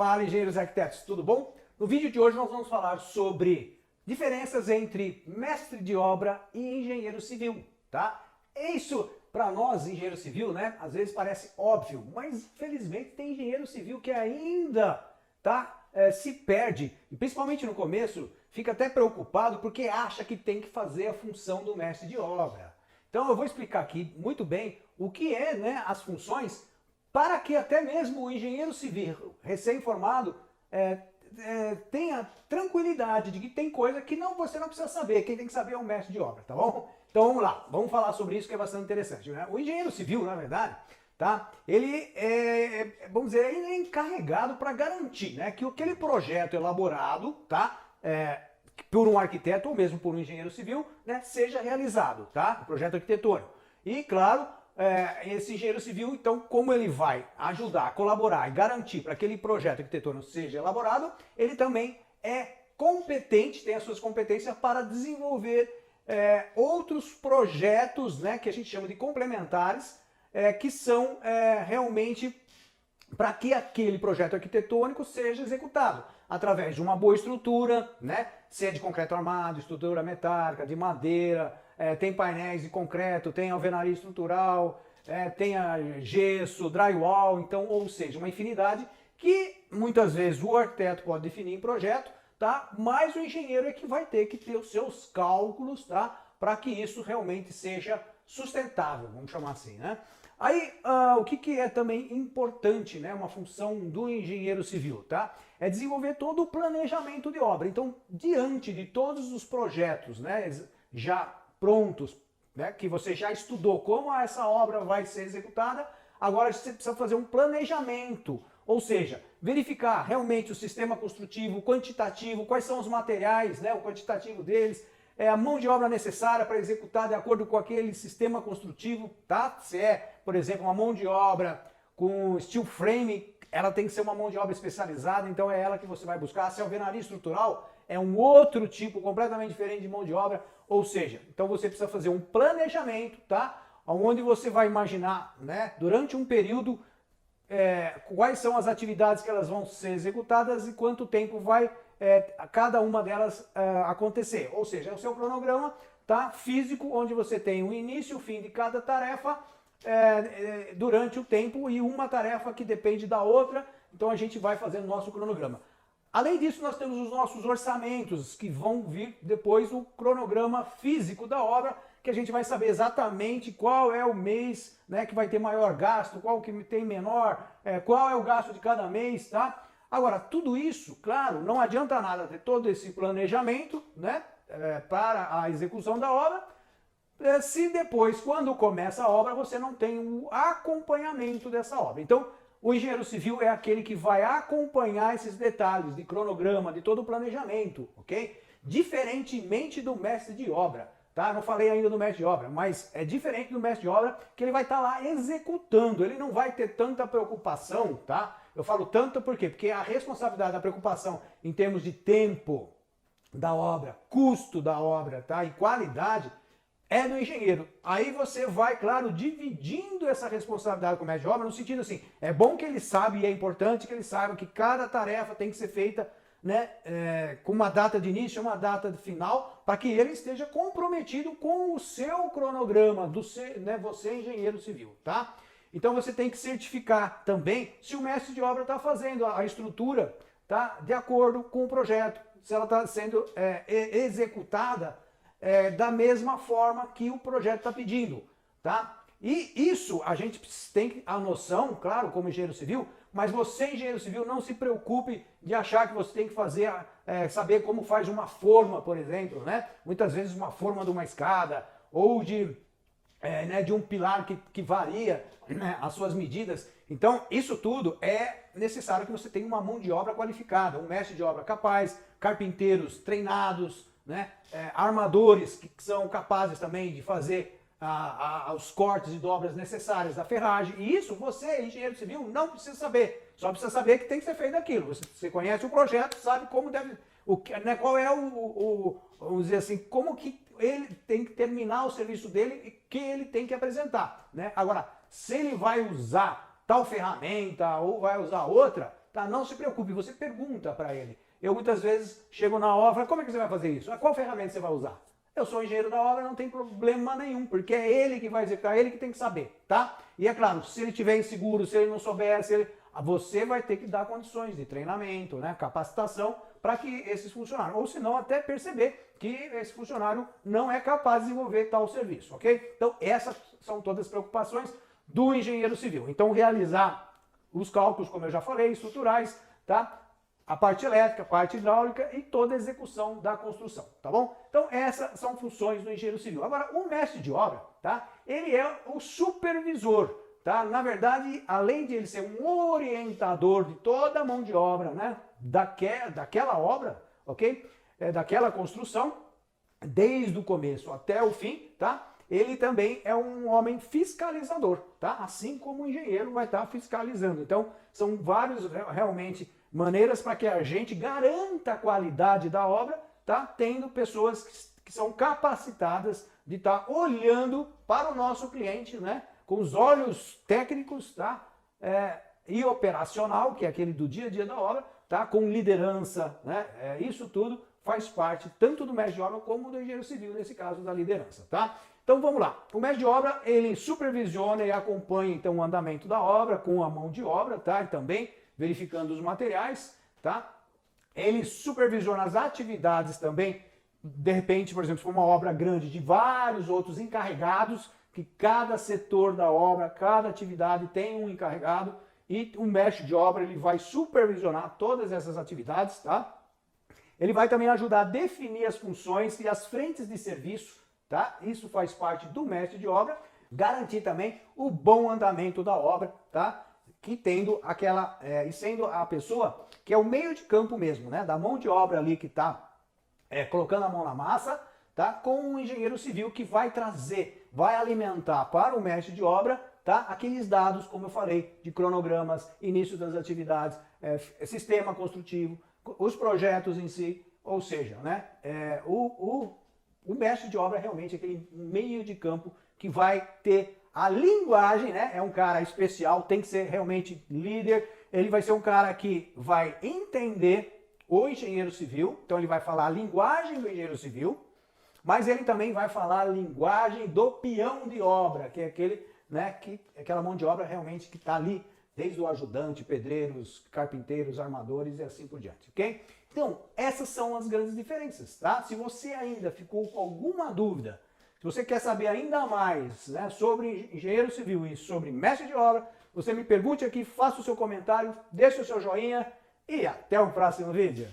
Fala, engenheiros e arquitetos, tudo bom? No vídeo de hoje nós vamos falar sobre diferenças entre mestre de obra e engenheiro civil, tá? Isso, para nós, engenheiro civil, né, às vezes parece óbvio, mas infelizmente tem engenheiro civil que ainda, se perde, e principalmente no começo, fica até preocupado porque acha que tem que fazer a função do mestre de obra. Então eu vou explicar aqui muito bem o que é, né, as funções, para que até mesmo o engenheiro civil recém-formado tenha tranquilidade de que tem coisa que você não precisa saber, quem tem que saber é o mestre de obra, tá bom? Então vamos lá, vamos falar sobre isso que é bastante interessante, né? O engenheiro civil, na verdade, tá? Ele vamos dizer, ele é encarregado para garantir, né, que aquele projeto elaborado, tá? Por um arquiteto ou mesmo por um engenheiro civil, né, seja realizado, tá? O projeto arquitetônico. E claro, esse engenheiro civil, então, como ele vai ajudar, colaborar e garantir para que aquele projeto arquitetônico seja elaborado, ele também é competente, tem as suas competências para desenvolver outros projetos, né, que a gente chama de complementares, que são realmente para que aquele projeto arquitetônico seja executado através de uma boa estrutura, né, se é de concreto armado, estrutura metálica, de madeira, tem painéis de concreto, tem alvenaria estrutural, tem gesso, drywall, então, ou seja, uma infinidade que muitas vezes o arquiteto pode definir em projeto, tá? Mas o engenheiro é que vai ter que ter os seus cálculos, tá? Para que isso realmente seja sustentável, vamos chamar assim, né? Aí, o que é também importante, né? Uma função do engenheiro civil, tá? É desenvolver todo o planejamento de obra. Então, diante de todos os projetos, né, já prontos, né, que você já estudou como essa obra vai ser executada, agora você precisa fazer um planejamento, ou seja, verificar realmente o sistema construtivo, o quantitativo, quais são os materiais, né, o quantitativo deles, a mão de obra necessária para executar de acordo com aquele sistema construtivo, tá? Se é, por exemplo, uma mão de obra com steel frame, ela tem que ser uma mão de obra especializada, então é ela que você vai buscar. Se é alvenaria estrutural, é um outro tipo completamente diferente de mão de obra, ou seja, então você precisa fazer um planejamento, tá? Onde você vai imaginar, né, durante um período, quais são as atividades que elas vão ser executadas e quanto tempo vai cada uma delas acontecer. Ou seja, é o seu cronograma, tá, físico, onde você tem o início e o fim de cada tarefa durante o tempo e uma tarefa que depende da outra, então a gente vai fazendo o nosso cronograma. Além disso, nós temos os nossos orçamentos, que vão vir depois o cronograma físico da obra, que a gente vai saber exatamente qual é o mês, né, que vai ter maior gasto, qual que tem menor, qual é o gasto de cada mês, tá? Agora, tudo isso, claro, não adianta nada ter todo esse planejamento, né, para a execução da obra, se depois, quando começa a obra, você não tem o acompanhamento dessa obra. Então, o engenheiro civil é aquele que vai acompanhar esses detalhes de cronograma, de todo o planejamento, ok? Diferentemente do mestre de obra, tá? Não falei ainda do mestre de obra, mas é diferente do mestre de obra que ele vai estar lá executando, ele não vai ter tanta preocupação, tá? Eu falo tanto por quê? Porque a responsabilidade da preocupação em termos de tempo da obra, custo da obra, tá? E qualidade é do engenheiro. Aí você vai, claro, dividindo essa responsabilidade com o mestre de obra, no sentido assim, é bom que ele saiba e é importante que ele saiba que cada tarefa tem que ser feita, né, com uma data de início e uma data de final, para que ele esteja comprometido com o seu cronograma, né, você engenheiro civil, tá? Então você tem que certificar também se o mestre de obra está fazendo a estrutura, tá, de acordo com o projeto, se ela está sendo executada da mesma forma que o projeto está pedindo, tá? E isso a gente tem a noção, claro, como engenheiro civil, mas você, engenheiro civil, não se preocupe de achar que você tem que fazer, saber como faz uma forma, por exemplo, né? Muitas vezes uma forma de uma escada ou de um pilar que varia, né, as suas medidas. Então, isso tudo é necessário que você tenha uma mão de obra qualificada, um mestre de obra capaz, carpinteiros treinados, né, armadores que são capazes também de fazer os cortes e dobras necessárias da ferragem. E isso você, engenheiro civil, não precisa saber. Só precisa saber que tem que ser feito aquilo. Você conhece o projeto, sabe como deve... né, qual é vamos dizer assim, como que ele tem que terminar o serviço dele e que ele tem que apresentar, né? Agora, se ele vai usar tal ferramenta ou vai usar outra, tá? Não se preocupe, você pergunta para ele. Eu muitas vezes chego na obra e falo, como é que você vai fazer isso? Qual ferramenta você vai usar? Eu sou engenheiro da obra, não tem problema nenhum, porque é ele que vai executar, ele que tem que saber, tá? E é claro, se ele estiver inseguro, se ele não souber, você vai ter que dar condições de treinamento, né, capacitação, para que esses funcionários, ou se não até perceber que esse funcionário não é capaz de desenvolver tal serviço, ok? Então essas são todas as preocupações do engenheiro civil. Então realizar os cálculos, como eu já falei, estruturais, tá? A parte elétrica, a parte hidráulica e toda a execução da construção, tá bom? Então essas são funções do engenheiro civil. Agora, o mestre de obra, tá? Ele é o supervisor, tá? Na verdade, além de ele ser um orientador de toda a mão de obra, né? Daquela obra, ok? Daquela construção, desde o começo até o fim, tá? Ele também é um homem fiscalizador, tá? Assim como o engenheiro vai estar fiscalizando. Então, são vários, realmente, maneiras para que a gente garanta a qualidade da obra, tá? Tendo pessoas que são capacitadas de estar olhando para o nosso cliente, né? Com os olhos técnicos, tá? E operacional, que é aquele do dia a dia da obra, tá? Com liderança, né? Isso tudo faz parte tanto do mestre de obra como do engenheiro civil, nesse caso da liderança, tá? Então vamos lá. O mestre de obra, ele supervisiona e acompanha então o andamento da obra com a mão de obra, tá? E também verificando os materiais, tá? Ele supervisiona as atividades também, de repente, por exemplo, se for uma obra grande de vários outros encarregados, que cada setor da obra, cada atividade tem um encarregado, e o mestre de obra ele vai supervisionar todas essas atividades, tá? Ele vai também ajudar a definir as funções e as frentes de serviço, tá? Isso faz parte do mestre de obra, garantir também o bom andamento da obra, tá? Que tendo aquela, e sendo a pessoa que é o meio de campo mesmo, né? Da mão de obra ali que está colocando a mão na massa, tá? Com o engenheiro civil que vai trazer, vai alimentar para o mestre de obra, tá? Aqueles dados, como eu falei, de cronogramas, início das atividades, sistema construtivo, os projetos em si, ou seja, né? O mestre de obra é realmente aquele meio de campo que vai ter a linguagem, né? É um cara especial, tem que ser realmente líder. Ele vai ser um cara que vai entender o engenheiro civil, então ele vai falar a linguagem do engenheiro civil, mas ele também vai falar a linguagem do peão de obra, que é aquele, né? Aquela mão de obra realmente que está ali, desde o ajudante, pedreiros, carpinteiros, armadores e assim por diante, ok? Então, essas são as grandes diferenças, tá? Se você ainda ficou com alguma dúvida, se você quer saber ainda mais, né, sobre engenheiro civil e sobre mestre de obra, você me pergunte aqui, faça o seu comentário, deixe o seu joinha e até o próximo vídeo.